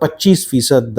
25%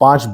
$5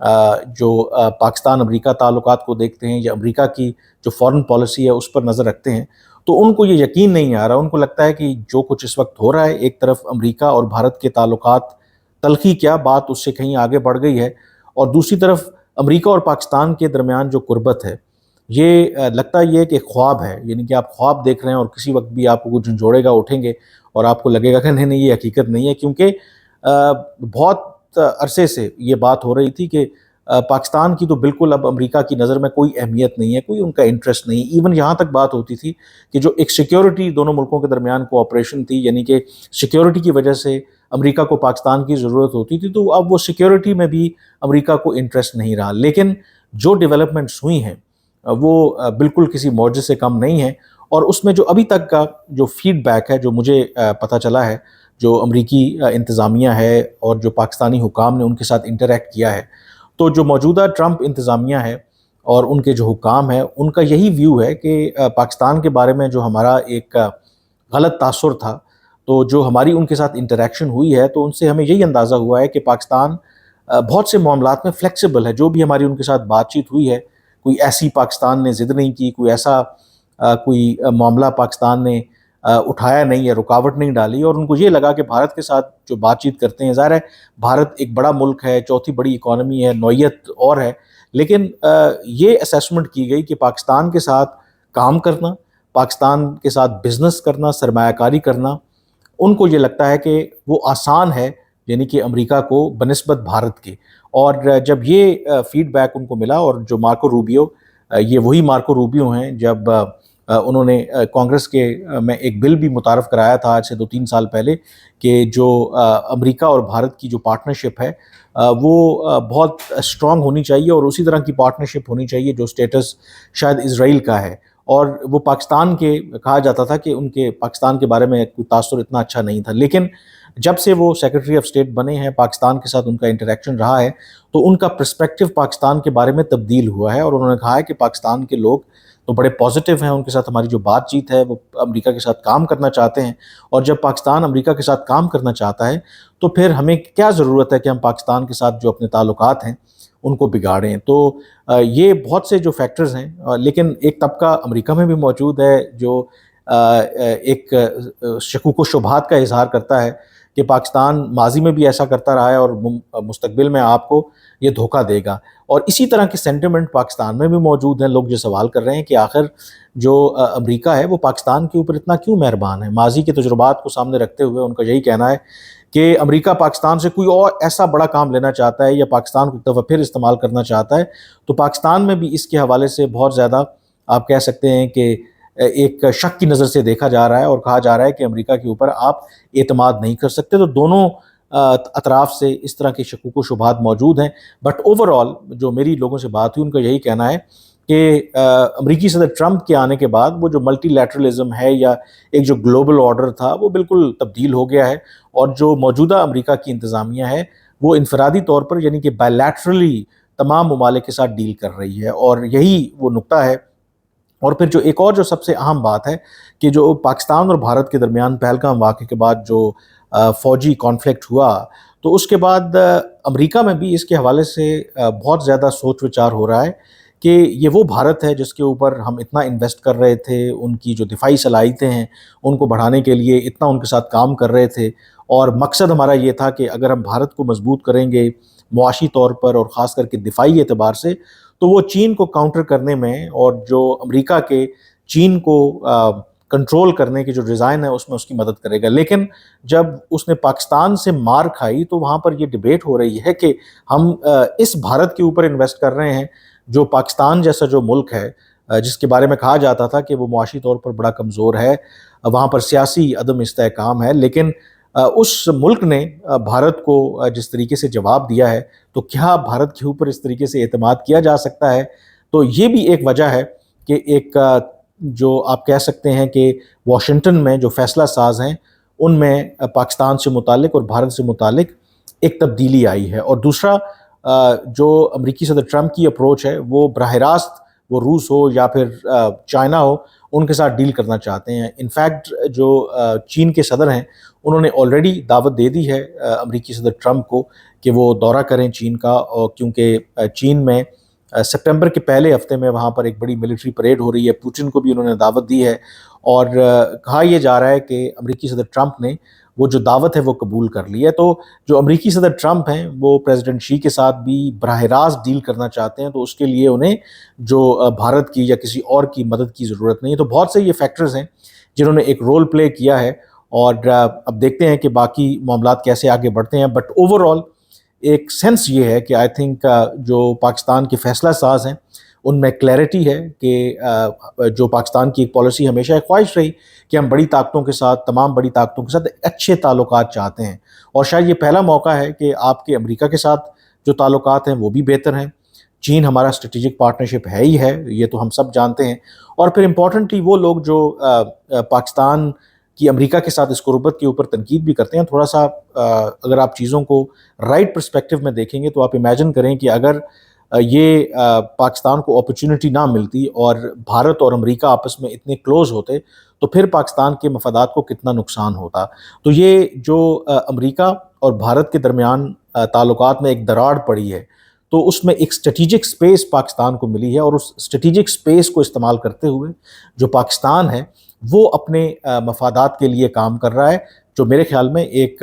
جو پاکستان امریکہ تعلقات کو دیکھتے ہیں یا امریکہ کی جو فارن پالیسی ہے اس پر نظر رکھتے ہیں، تو ان کو یہ یقین نہیں آ رہا. ان کو لگتا ہے کہ جو کچھ اس وقت ہو رہا ہے، ایک طرف امریکہ اور بھارت کے تعلقات تلخی کیا بات اس سے کہیں آگے بڑھ گئی ہے، اور دوسری طرف امریکہ اور پاکستان کے درمیان جو قربت ہے، یہ لگتا یہ ہے کہ ایک خواب ہے. یعنی کہ آپ خواب دیکھ رہے ہیں اور کسی وقت بھی آپ کو کچھ جھنجھوڑے گا، اٹھیں گے اور آپ کو لگے گا کہ نہیں نہیں یہ حقیقت نہیں ہے. کیونکہ بہت عرصے سے یہ بات ہو رہی تھی کہ پاکستان کی تو بالکل اب امریکہ کی نظر میں کوئی اہمیت نہیں ہے، کوئی ان کا انٹرسٹ نہیں. ایون یہاں تک بات ہوتی تھی کہ جو ایک سیکیورٹی دونوں ملکوں کے درمیان کوآپریشن تھی، یعنی کہ سیکیورٹی کی وجہ سے امریکہ کو پاکستان کی ضرورت ہوتی تھی، تو اب وہ سیکیورٹی میں بھی امریکہ کو انٹرسٹ نہیں رہا. لیکن جو ڈیولپمنٹس ہوئی ہیں وہ بالکل کسی معجزے سے کم نہیں ہیں. اور اس میں جو ابھی تک کا جو فیڈ بیک ہے، جو مجھے پتہ چلا ہے، جو امریکی انتظامیہ ہے اور جو پاکستانی حکام نے ان کے ساتھ انٹریکٹ کیا ہے، تو جو موجودہ ٹرمپ انتظامیہ ہے اور ان کے جو حکام ہیں، ان کا یہی ویو ہے کہ پاکستان کے بارے میں جو ہمارا ایک غلط تاثر تھا، تو جو ہماری ان کے ساتھ انٹریکشن ہوئی ہے، تو ان سے ہمیں یہی اندازہ ہوا ہے کہ پاکستان بہت سے معاملات میں فلیکسیبل ہے. جو بھی ہماری ان کے ساتھ بات چیت ہوئی ہے، کوئی ایسی پاکستان نے ضد نہیں کی، کوئی ایسا کوئی معاملہ پاکستان نے اٹھایا نہیں یا رکاوٹ نہیں ڈالی. اور ان کو یہ لگا کہ بھارت کے ساتھ جو بات چیت کرتے ہیں، ظاہر ہے بھارت ایک بڑا ملک ہے، چوتھی بڑی اکانومی ہے، نوعیت اور ہے، لیکن یہ اسیسمنٹ کی گئی کہ پاکستان کے ساتھ کام کرنا، پاکستان کے ساتھ بزنس کرنا، سرمایہ کاری کرنا، ان کو یہ لگتا ہے کہ وہ آسان ہے، یعنی کہ امریکہ کو بنسبت بھارت کے. اور جب یہ فیڈ بیک ان کو ملا، اور جو مارکو روبیو، یہ وہی مارکو روبیو ہیں جب انہوں نے کانگریس کے میں ایک بل بھی متعارف کرایا تھا آج سے 2-3 سال پہلے، کہ جو امریکہ اور بھارت کی جو پارٹنرشپ ہے وہ بہت اسٹرانگ ہونی چاہیے، اور اسی طرح کی پارٹنرشپ ہونی چاہیے جو سٹیٹس شاید اسرائیل کا ہے. اور وہ پاکستان کے کہا جاتا تھا کہ ان کے پاکستان کے بارے میں کوئی تاثر اتنا اچھا نہیں تھا. لیکن جب سے وہ سیکرٹری آف اسٹیٹ بنے ہیں، پاکستان کے ساتھ ان کا انٹریکشن رہا ہے، تو ان کا پرسپیکٹو پاکستان کے بارے میں تبدیل ہوا ہے. اور انہوں نے کہا ہے کہ پاکستان کے لوگ تو بڑے پازیٹیو ہیں، ان کے ساتھ ہماری جو بات چیت ہے وہ امریکہ کے ساتھ کام کرنا چاہتے ہیں. اور جب پاکستان امریکہ کے ساتھ کام کرنا چاہتا ہے تو پھر ہمیں کیا ضرورت ہے کہ ہم پاکستان کے ساتھ جو اپنے تعلقات ہیں ان کو بگاڑیں. تو یہ بہت سے جو فیکٹرز ہیں، لیکن ایک طبقہ امریکہ میں بھی موجود ہے جو ایک شکوک و شبہات کا اظہار کرتا ہے کہ پاکستان ماضی میں بھی ایسا کرتا رہا ہے اور مستقبل میں آپ کو یہ دھوکہ دے گا. اور اسی طرح کے سینٹیمنٹ پاکستان میں بھی موجود ہیں. لوگ یہ سوال کر رہے ہیں کہ آخر جو امریکہ ہے وہ پاکستان کے اوپر اتنا کیوں مہربان ہے. ماضی کے تجربات کو سامنے رکھتے ہوئے ان کا یہی کہنا ہے کہ امریکہ پاکستان سے کوئی اور ایسا بڑا کام لینا چاہتا ہے یا پاکستان کو ایک دفعہ پھر استعمال کرنا چاہتا ہے، تو پاکستان میں بھی اس کے حوالے سے بہت زیادہ آپ کہہ سکتے ہیں کہ ایک شک کی نظر سے دیکھا جا رہا ہے، اور کہا جا رہا ہے کہ امریکہ کے اوپر آپ اعتماد نہیں کر سکتے. تو دونوں اطراف سے اس طرح کے شکوک و شبہات موجود ہیں. بٹ اوور آل جو میری لوگوں سے بات ہوئی، ان کا یہی کہنا ہے کہ امریکی صدر ٹرمپ کے آنے کے بعد وہ جو ملٹی لیٹرلزم ہے یا ایک جو گلوبل آرڈر تھا وہ بالکل تبدیل ہو گیا ہے. اور جو موجودہ امریکہ کی انتظامیہ ہے وہ انفرادی طور پر، یعنی کہ بائی لیٹرلی تمام ممالک کے ساتھ ڈیل کر رہی ہے. اور یہی وہ نقطہ ہے. اور پھر جو ایک اور جو سب سے اہم بات ہے کہ جو پاکستان اور بھارت کے درمیان پہلگام واقعے کے بعد جو فوجی کانفلکٹ ہوا، تو اس کے بعد امریکہ میں بھی اس کے حوالے سے بہت زیادہ سوچ وچار ہو رہا ہے کہ یہ وہ بھارت ہے جس کے اوپر ہم اتنا انویسٹ کر رہے تھے، ان کی جو دفاعی صلاحیتیں ہیں ان کو بڑھانے کے لیے اتنا ان کے ساتھ کام کر رہے تھے. اور مقصد ہمارا یہ تھا کہ اگر ہم بھارت کو مضبوط کریں گے معاشی طور پر اور خاص کر کے دفاعی اعتبار سے، تو وہ چین کو کاؤنٹر کرنے میں اور جو امریکہ کے چین کو کنٹرول کرنے کی جو ڈیزائن ہے اس میں اس کی مدد کرے گا. لیکن جب اس نے پاکستان سے مار کھائی تو وہاں پر یہ ڈیبیٹ ہو رہی ہے کہ ہم اس بھارت کے اوپر انویسٹ کر رہے ہیں جو پاکستان جیسا جو ملک ہے، جس کے بارے میں کہا جاتا تھا کہ وہ معاشی طور پر بڑا کمزور ہے، وہاں پر سیاسی عدم استحکام ہے، لیکن اس ملک نے بھارت کو جس طریقے سے جواب دیا ہے، تو کیا بھارت کے اوپر اس طریقے سے اعتماد کیا جا سکتا ہے؟ تو یہ بھی ایک وجہ ہے کہ ایک جو آپ کہہ سکتے ہیں کہ واشنگٹن میں جو فیصلہ ساز ہیں ان میں پاکستان سے متعلق اور بھارت سے متعلق ایک تبدیلی آئی ہے. اور دوسرا جو امریکی صدر ٹرمپ کی اپروچ ہے وہ براہ راست وہ روس ہو یا پھر چائنا ہو، ان کے ساتھ ڈیل کرنا چاہتے ہیں۔ انفیکٹ جو چین کے صدر ہیں انہوں نے آلریڈی دعوت دے دی ہے امریکی صدر ٹرمپ کو کہ وہ دورہ کریں چین کا، اور کیونکہ چین میں سپٹمبر کے پہلے ہفتے میں وہاں پر ایک بڑی ملٹری پریڈ ہو رہی ہے۔ پوٹن کو بھی انہوں نے دعوت دی ہے، اور کہا یہ جا رہا ہے کہ امریکی صدر ٹرمپ نے وہ جو دعوت ہے وہ قبول کر لی ہے۔ تو جو امریکی صدر ٹرمپ ہیں وہ پریزیڈنٹ شی کے ساتھ بھی براہ راست ڈیل کرنا چاہتے ہیں، تو اس کے لیے انہیں جو بھارت کی یا کسی اور کی مدد کی ضرورت نہیں ہے۔ تو بہت سے یہ فیکٹرز ہیں جنہوں نے ایک رول پلے کیا ہے، اور اب دیکھتے ہیں کہ باقی معاملات کیسے آگے بڑھتے ہیں۔ بٹ اوور آل ایک سینس یہ ہے کہ آئی تھنک جو پاکستان کے فیصلہ ساز ہیں ان میں کلیئرٹی ہے کہ جو پاکستان کی ایک پالیسی ہمیشہ ایک خواہش رہی کہ ہم بڑی طاقتوں کے ساتھ، تمام بڑی طاقتوں کے ساتھ اچھے تعلقات چاہتے ہیں، اور شاید یہ پہلا موقع ہے کہ آپ کے امریکہ کے ساتھ جو تعلقات ہیں وہ بھی بہتر ہیں۔ چین ہمارا اسٹریٹجک پارٹنرشپ ہے ہی ہے، یہ تو ہم سب جانتے ہیں، اور پھر امپورٹنٹلی وہ لوگ جو پاکستان کی امریکہ کے ساتھ اس قربت کے اوپر تنقید بھی کرتے ہیں، تھوڑا سا اگر آپ چیزوں کو رائٹ پرسپیکٹو میں دیکھیں گے تو آپ امیجن کریں کہ اگر یہ پاکستان کو اپرچونٹی نہ ملتی اور بھارت اور امریکہ آپس میں اتنے کلوز ہوتے تو پھر پاکستان کے مفادات کو کتنا نقصان ہوتا۔ تو یہ جو امریکہ اور بھارت کے درمیان تعلقات میں ایک دراڑ پڑی ہے، تو اس میں ایک اسٹریٹجک سپیس پاکستان کو ملی ہے، اور اس اسٹریٹجک سپیس کو استعمال کرتے ہوئے جو پاکستان ہے وہ اپنے مفادات کے لیے کام کر رہا ہے، جو میرے خیال میں ایک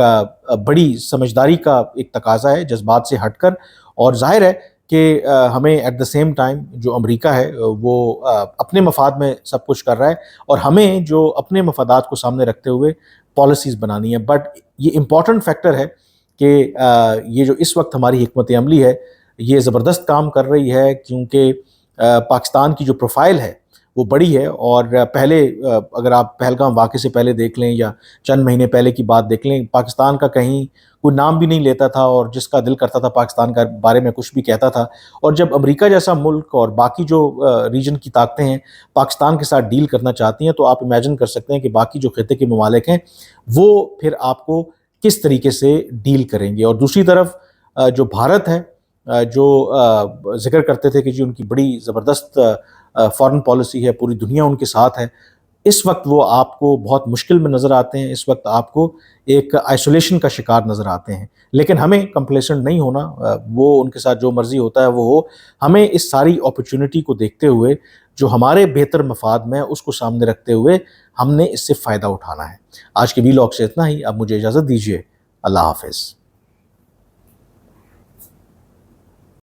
بڑی سمجھداری کا ایک تقاضا ہے، جذبات سے ہٹ کر۔ اور ظاہر ہے کہ ہمیں ایٹ دا سیم ٹائم جو امریکہ ہے وہ اپنے مفاد میں سب کچھ کر رہا ہے، اور ہمیں جو اپنے مفادات کو سامنے رکھتے ہوئے پالیسیز بنانی ہے۔ بٹ یہ امپورٹنٹ فیکٹر ہے کہ یہ جو اس وقت ہماری حکمت عملی ہے یہ زبردست کام کر رہی ہے، کیونکہ پاکستان کی جو پروفائل ہے وہ بڑی ہے، اور پہلے اگر آپ پہلگام واقعے سے پہلے دیکھ لیں یا چند مہینے پہلے کی بات دیکھ لیں، پاکستان کا کہیں کوئی نام بھی نہیں لیتا تھا، اور جس کا دل کرتا تھا پاکستان کے بارے میں کچھ بھی کہتا تھا۔ اور جب امریکہ جیسا ملک اور باقی جو ریجن کی طاقتیں ہیں پاکستان کے ساتھ ڈیل کرنا چاہتی ہیں، تو آپ امیجن کر سکتے ہیں کہ باقی جو خطے کے ممالک ہیں وہ پھر آپ کو کس طریقے سے ڈیل کریں گے۔ اور دوسری طرف جو بھارت ہے، جو ذکر کرتے تھے کہ جی ان کی بڑی زبردست فارن پالیسی ہے، پوری دنیا ان کے ساتھ ہے، اس وقت وہ آپ کو بہت مشکل میں نظر آتے ہیں، اس وقت آپ کو ایک آئسولیشن کا شکار نظر آتے ہیں۔ لیکن ہمیں کمپلیسنٹ نہیں ہونا، وہ ان کے ساتھ جو مرضی ہوتا ہے وہ ہو، ہمیں اس ساری اپرچونٹی کو دیکھتے ہوئے جو ہمارے بہتر مفاد میں اس کو سامنے رکھتے ہوئے ہم نے اس سے فائدہ اٹھانا ہے۔ آج کے ویلاگ سے اتنا ہی، اب مجھے اجازت دیجیے، اللہ حافظ۔